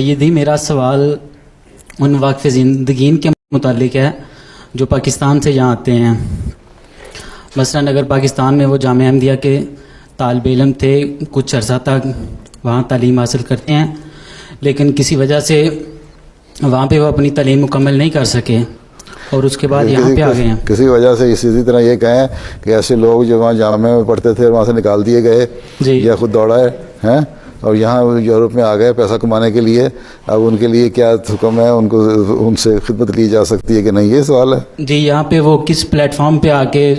سیدی، میرا سوال ان واقف زندگین کے متعلق ہے جو پاکستان سے یہاں آتے ہیں. مثلاً اگر پاکستان میں وہ جامعہ احمدیہ کے طالب علم تھے، کچھ عرصہ تک وہاں تعلیم حاصل کرتے ہیں، لیکن کسی وجہ سے وہاں پہ وہ اپنی تعلیم مکمل نہیں کر سکے اور اس کے بعد یہاں پہ آ گئے ہیں. کسی وجہ سے اسی طرح یہ کہیں کہ ایسے لوگ جو وہاں جامعہ میں پڑھتے تھے وہاں سے نکال دیے گئے یا خود دوڑائے ہیں اور یہاں یورپ میں آ گئے پیسہ کمانے کے لیے. اب ان کے لیے کیا حکم ہے؟ ان کو ان سے خدمت لی جا سکتی ہے کہ نہیں؟ یہ سوال ہے. جی، یہاں پہ وہ کس پلیٹ فارم پہ آ کے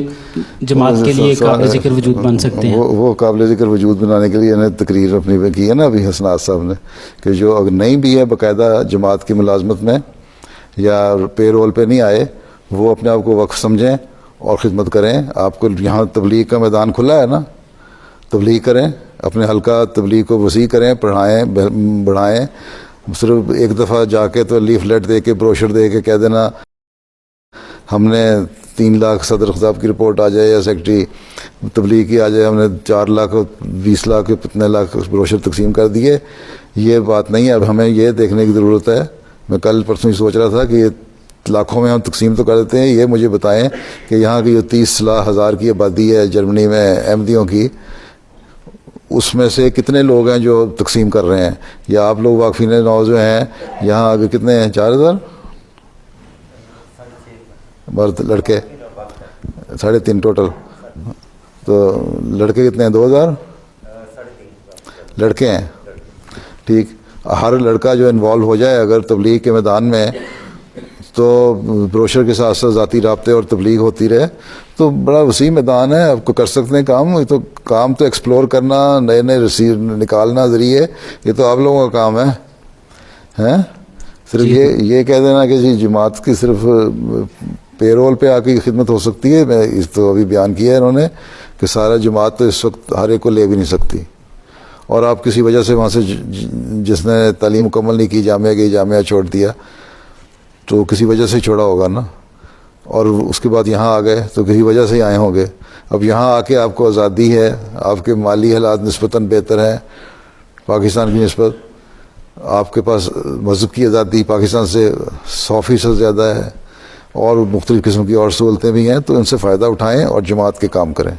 جماعت کے لیے قابل ذکر وجود بن سکتے ہیں؟ وہ قابل ذکر وجود بنانے کے لیے انہیں تقریر اپنی کی ہے نا ابھی حسنات صاحب نے، کہ جو اگر نہیں بھی ہے باقاعدہ جماعت کی ملازمت میں یا پے رول پہ نہیں آئے، وہ اپنے آپ کو وقف سمجھیں اور خدمت کریں. آپ کو یہاں تبلیغ کا میدان کھلا ہے نا، تبلیغ کریں، اپنے حلقہ تبلیغ کو وسیع کریں، پڑھائیں، بڑھائیں. صرف ایک دفعہ جا کے تو لیفلیٹ دے کے بروشر دے کے کہہ دینا ہم نے 3 لاکھ صدر خطاب کی رپورٹ آ جائے یا سیکٹری تبلیغ کی آ جائے ہم نے 4 لاکھ 20 لاکھ کتنے لاکھ بروشر تقسیم کر دیے، یہ بات نہیں ہے. اب ہمیں یہ دیکھنے کی ضرورت ہے. میں کل پرسوں ہی سوچ رہا تھا کہ یہ لاکھوں میں ہم تقسیم تو کر دیتے ہیں، یہ مجھے بتائیں کہ یہاں کی جو 30,000 کی آبادی ہے جرمنی میں احمدیوں کی، اس میں سے کتنے لوگ ہیں جو تقسیم کر رہے ہیں؟ یا آپ لوگ واقفین نوز میں ہیں یہاں آگے کتنے ہیں؟ 4,000 مرد، لڑکے 3.5 ٹوٹل. تو لڑکے کتنے ہیں؟ 2,000 لڑکے ہیں. ٹھیک، ہر لڑکا جو انوالو ہو جائے اگر تبلیغ کے میدان میں، تو بروشر کے ساتھ ساتھ ذاتی رابطے اور تبلیغ ہوتی رہے، تو بڑا وسیع میدان ہے. آپ کو کر سکتے ہیں کام تو ایکسپلور کرنا، نئے نئے نکالنا ذریعے، یہ تو آپ لوگوں کا کام ہے. صرف یہ کہہ دینا کہ جی جماعت کی صرف پے رول پہ آ کے خدمت ہو سکتی ہے، میں اس تو ابھی بیان کیا ہے انہوں نے کہ سارا جماعت تو اس وقت ہر ایک کو لے بھی نہیں سکتی. اور آپ کسی وجہ سے وہاں سے جس نے تعلیم مکمل نہیں کی، جامعہ گئی، جامعہ چھوڑ دیا، تو کسی وجہ سے چھوڑا ہوگا نا، اور اس کے بعد یہاں آ گئے تو کسی وجہ سے ہی آئے ہوں گے. اب یہااں آ کے آپ کو آزادی ہے، آپ کے مالی حالات نسبتاً بہتر ہیں پاکستان کی نسبت، آپ کے پاس مذہب کی آزادی پاکستان سے 100% زیادہ ہے، اور مختلف قسم کی اور سہولتیں بھی ہیں، تو ان سے فائدہ اٹھائیں اور جماعت کے کام کریں.